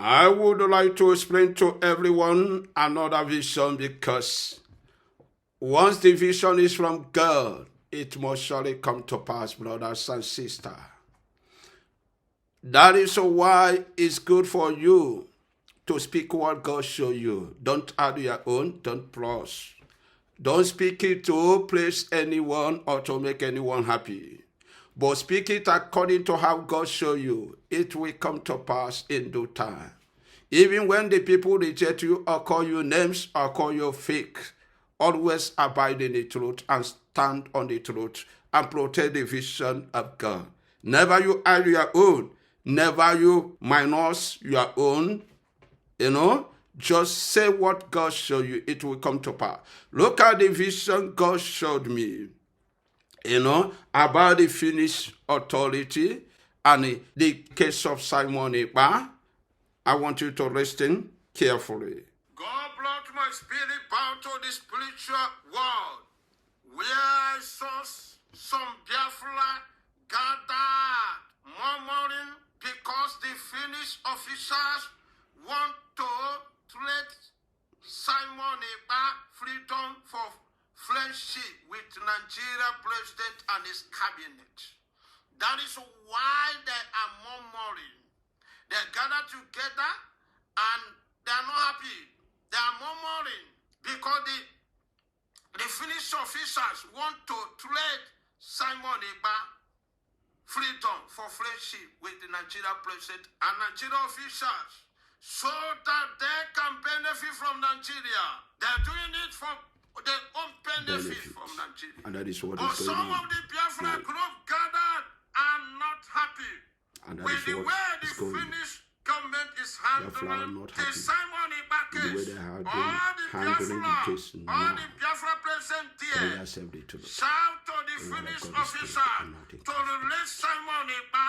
I would like to explain to everyone another vision, because once the vision is from God, it must surely come to pass, brothers and sisters. That is why it's good for you to speak what God shows you. Don't add your own, don't plus. Don't speak it to please anyone or to make anyone happy. But speak it according to how God shows you. It will come to pass in due time. Even when the people reject you or call you names or call you fake, always abide in the truth and stand on the truth and protect the vision of God. Never you add your own. Never you minus your own. Just say what God showed you. It will come to pass. Look at the vision God showed me. About the Finnish authority and the case of Simon Ekpa. I want you to listen carefully. God brought my spirit bound to the spiritual world, where I saw some Biafra gathered, murmuring because the Finnish officers want to trade Simon Ekpa freedom for friendship with Nigerian president and his cabinet. That is why they are murmuring. They gather together and they are not happy. They are murmuring because the Finnish officers want to trade Simon Ekpa freedom for friendship with the Nigerian president and Nigerian officials, so that they can benefit from Nigeria. They're doing it for their own benefit from Nigeria. And that is what but is going on. Some of the Biafra group gathered are not happy with the way the Finnish government is handling the Simon Ekpa case. All the Biafra present there shout to the Finnish officer to release Simon Ekpa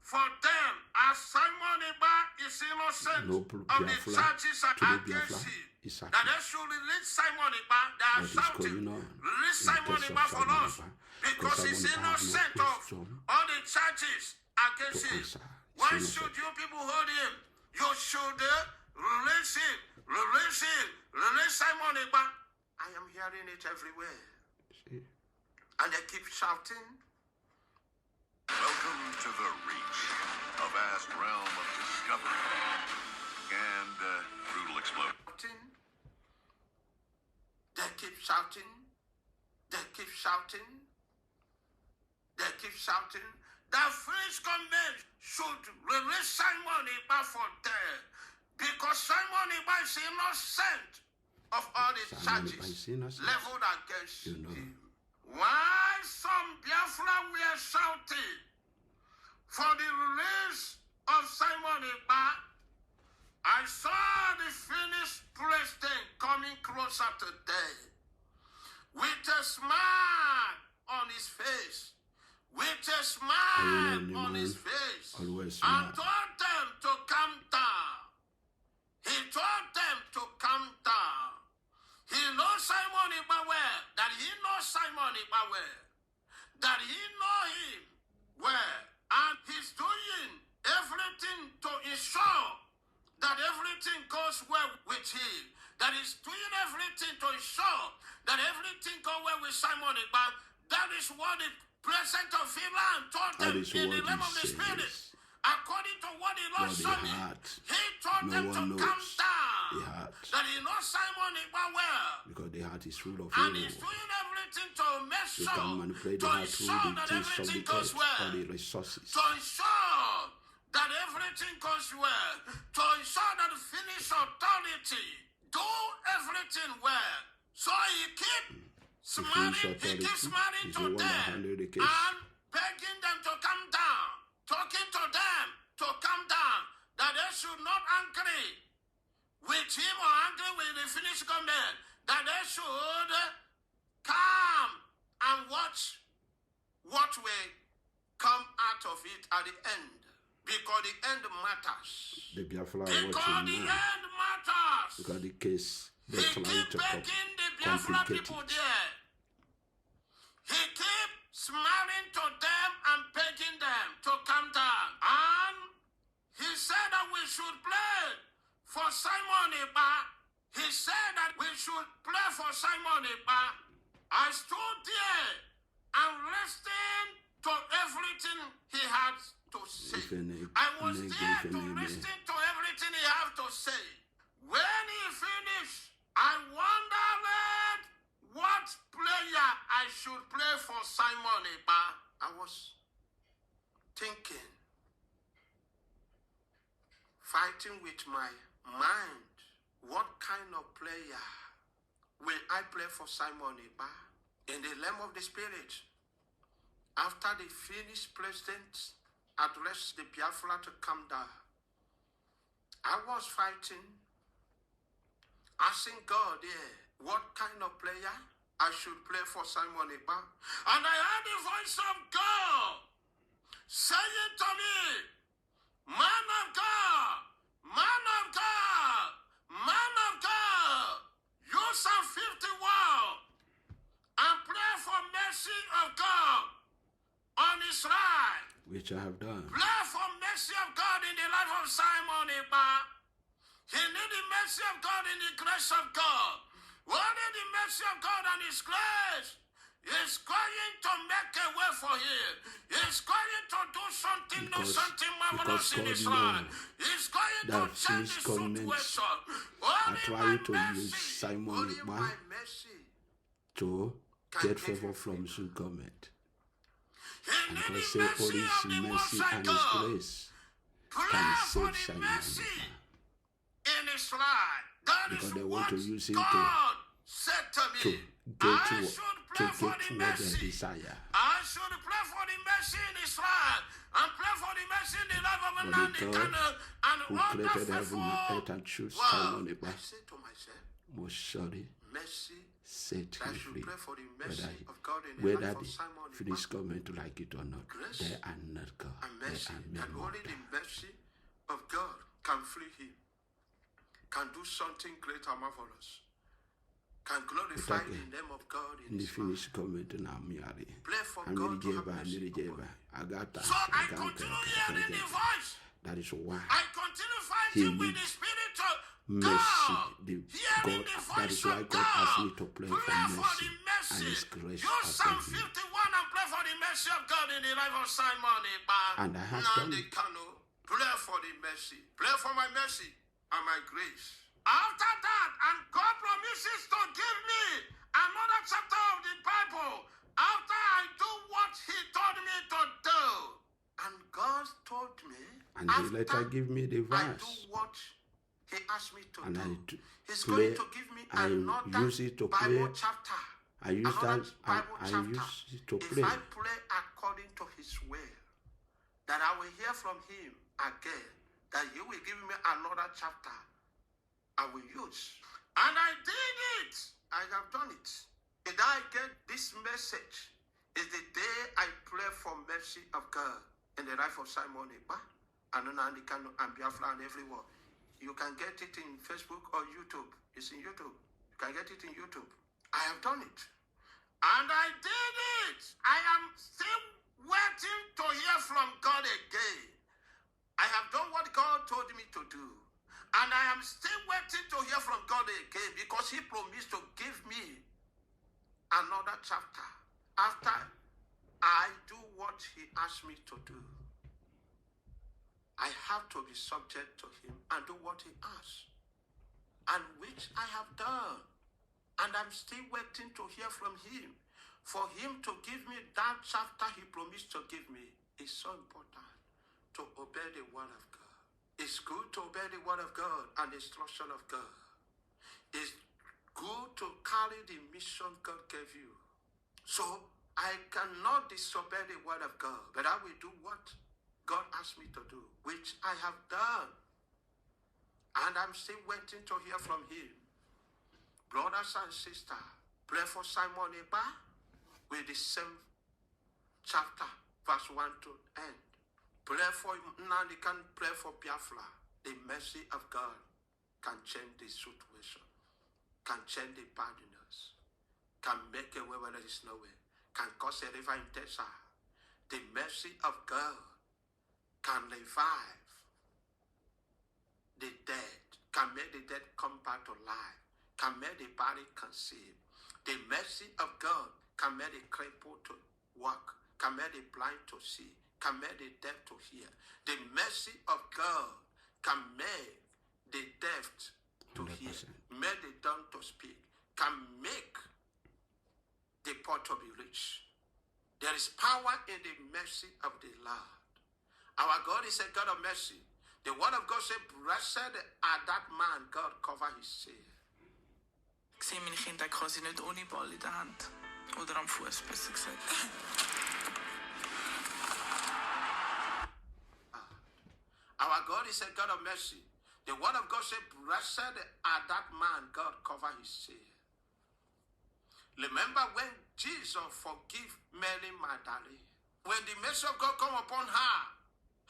for them, as Simon Ekpa is innocent of the charges against him. That they should release Simon Ekpa. They are shouting, release Simon Ekpa for us, because he's innocent of all the charges against him. Why should you people hold him? You should release him, release Simon Ekpa. I am hearing it everywhere. And they keep shouting. Welcome to the reach, a vast realm of discovery and brutal explosion. They keep shouting. They keep shouting. They keep shouting. The Finnish government should release Simon Ekpa for them, because Simon Ekpa is innocent of all the charges leveled against him. While some Biafra were shouting for the release of Simon Ekpa, I saw the Finnish president coming closer today with a smile on his face. With a smile on his face, and told them to come down. He told them to come down. He knows Simon Ekpa well, that he knows Simon Ekpa well, that he knows him well, and he's doing everything to ensure that everything goes well with him, that he's doing everything to ensure that everything goes well with Simon Ekpa. That is what the President of Finland told them in the name of the Spirit. According to what the Lord showed me, he told them to come down. That he knows Simon Ekpa well. Because the heart is full of and evil. He's doing everything to make sure, to ensure that everything goes well. To ensure that everything goes well. To ensure that the Finnish authority do everything well. So he keeps smiling to them and begging them to come down, talking to them to come down, that they should not angry with him or angry with the Finnish government, that they should come and watch what will come out of it at the end, because the end matters. The Biafra because the end matters. Because the case. He keep begging the Biafra people there. He keep smiling to them and begging them to come down. And he said that we should pray for Simon Ekpa. He said that we should pray for Simon Ekpa. I stood there and listened to everything he had to say. I was there to listen to everything he had to say. When he finished, I wondered what player I should play for Simon Ekpa. I was thinking, fighting with my mind, what kind of player will I play for Simon Ekpa? In the realm of the spirit, after the Finnish president addressed the Biafra to come down, I was fighting, asking God, what kind of player I should play for Simon Ekpa. And I heard the voice of God saying to me, man of God, man of God, man of God, use Psalm 51 and pray for mercy of God on Israel. Which I have done. Pray for mercy of God in the life of Simon Ekpa. He needs the mercy of God in the grace of God. Only the mercy of God and His grace is going to make a way for him. He's going to do something new, something marvelous in His life. He's going to change the situation. I try to use Simon Ekpa to get favor from His government. And I say only His mercy and His grace can save Simon Ekpa. In His life, that because is they what want to use him God said to me. get to what they desire. I should pray for the mercy in His life and pray for the mercy in the life of But Nandi the Kanu God and who all created the heaven and faithful. earth and chose Wow. Simon I Ekpa say to myself, most surely mercy. set I him should free. pray for the mercy Whether, of God in the whether life of the Simon Finnish Ekpa. government like it or not, Grace they are not God. And They mercy, are and mere only the mortal. mercy of God can free him, can do something great and marvelous, can glorify Okay. the name of God in In the His Finnish life. government now, me are the. Pray for I'm God to have Nigerian, mercy upon him. I got that. So I continue hearing the voice. That is why I continue He fighting with needs the Spirit of mercy. God. Hearing the That voice is why of God asked me God. to pray Pray for for mercy the and mercy. His grace Use Psalm upon him. 51 and pray for the mercy of God in the life of Simon Ekpa. And I have done Nandi it. Kanu. Pray for the mercy. Pray for my mercy and my grace. After that, and God promises to give me another chapter of the Bible after I do what He told me to do. And God told me, And He later give me the I do verse. what He asked me to And do. I He's play- going to give me I another use it to Bible play. chapter. I use Another that. Bible I chapter. use it to If play. I pray according to His will, that I will hear from Him again, that He will give me another chapter I will use. And I did it. I have done it. Did I get this message? Is the day I pray for mercy of God in the life of Simon Ekpa and Nandi Kanu and Biafra and everyone. You can get it in Facebook or YouTube. It's in YouTube. You can get it in YouTube. I have done it. And I did it. I am still waiting to hear from God again. I have done what God told me to do. And I am still waiting to hear from God again because He promised to give me another chapter after I do what He asked me to do. I have to be subject to Him and do what He asks, and which I have done. And I'm still waiting to hear from Him. For Him to give me that chapter He promised to give me is so important, to obey the word of God. It's good to obey the word of God and the instruction of God. It's good to carry the mission God gave you. So I cannot disobey the word of God, but I will do what God asked me to do, which I have done. And I'm still waiting to hear from Him. Brothers and sisters, pray for Simon Ekpa with the same chapter, verse 1 to end. Pray for Nandi Kanu, pray for Biafra. The mercy of God can change the situation, can change the badness, can make a way where there is no way, can cause a river in desert. The mercy of God can revive the dead, can make the dead come back to life, can make the body conceive. The mercy of God can make the cripple to walk, can make the blind to see, can make the deaf to hear. The mercy of God can make the deaf to 100%. hear, make the dumb to speak, can make the poor to be rich. There is power in the mercy of the Lord. Our God is a God of mercy. The word of God says, blessed are that man God cover his sin. Ik zie mijn kind dat ik ga zien uit oliebal in de hand. Oder am Fuß, besser gesagt. Our God is a God of mercy. The word of God says, blessed are that man God cover his sin. Remember when Jesus forgave Mary Magdalene. When the mercy of God come upon her,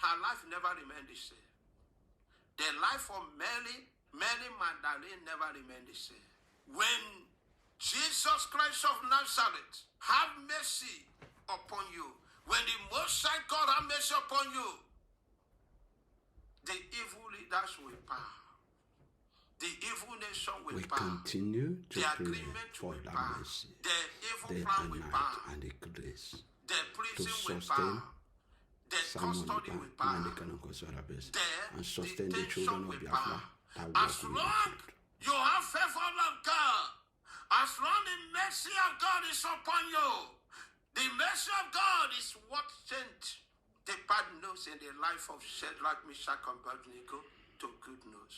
her life never remained the same. The life of Mary Magdalene never remained the same. When Jesus Christ of Nazareth have mercy upon you, when the Most High God have mercy upon you, the evil leaders will bow. The evil nation will bow. Continue to The pray agreement for will that bow. mercy, The evil day plan and will night, bow. and the grace The to prison will sustain bow. The Simon custody Ekpa, will bow. and sustain the detention children of will Biafra bow. that As walk with long the truth. you have favor of God, as long the mercy of God is upon you, the mercy of God is what changed the bad news in the life of Shadrach, Meshach, and Abednego to good news.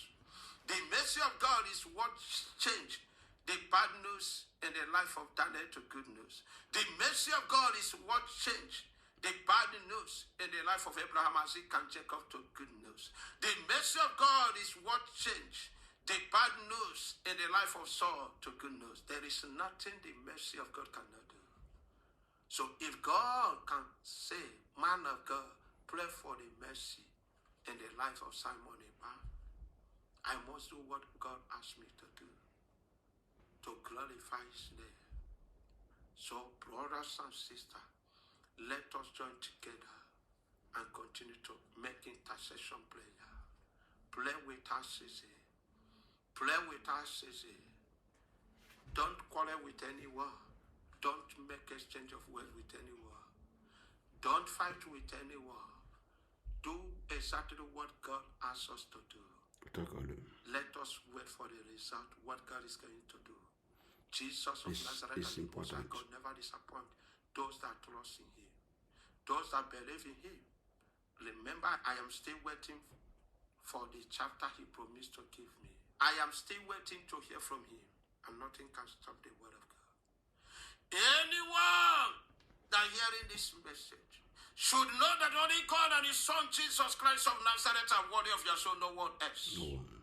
The mercy of God is what changed the bad news in the life of Daniel to good news. The mercy of God is what changed the bad news in the life of Abraham, Isaac, and Jacob to good news. The mercy of God is what changed the bad news in the life of Saul to good news. There is nothing the mercy of God cannot do. So if God can say, man of God, pray for the mercy in the life of Simon Ekpa, I must do what God asked me to do to glorify his name. So brothers and sisters, let us join together and continue to make intercession prayer. Pray without ceasing. Pray without ceasing. Don't quarrel with anyone. Don't make exchange of words with anyone. Don't fight with anyone. Do exactly what God asks us to do. Let us wait for the result, what God is going to do. Jesus of Nazareth and the Most High God never disappoint those that trust in him, those that believe in him. Remember, I am still waiting for the chapter he promised to give me. I am still waiting to hear from him, and nothing can stop the word of God. Anyone that hearing this message should know that only God and his Son Jesus Christ of Nazareth are worthy of your soul, no one else. No one.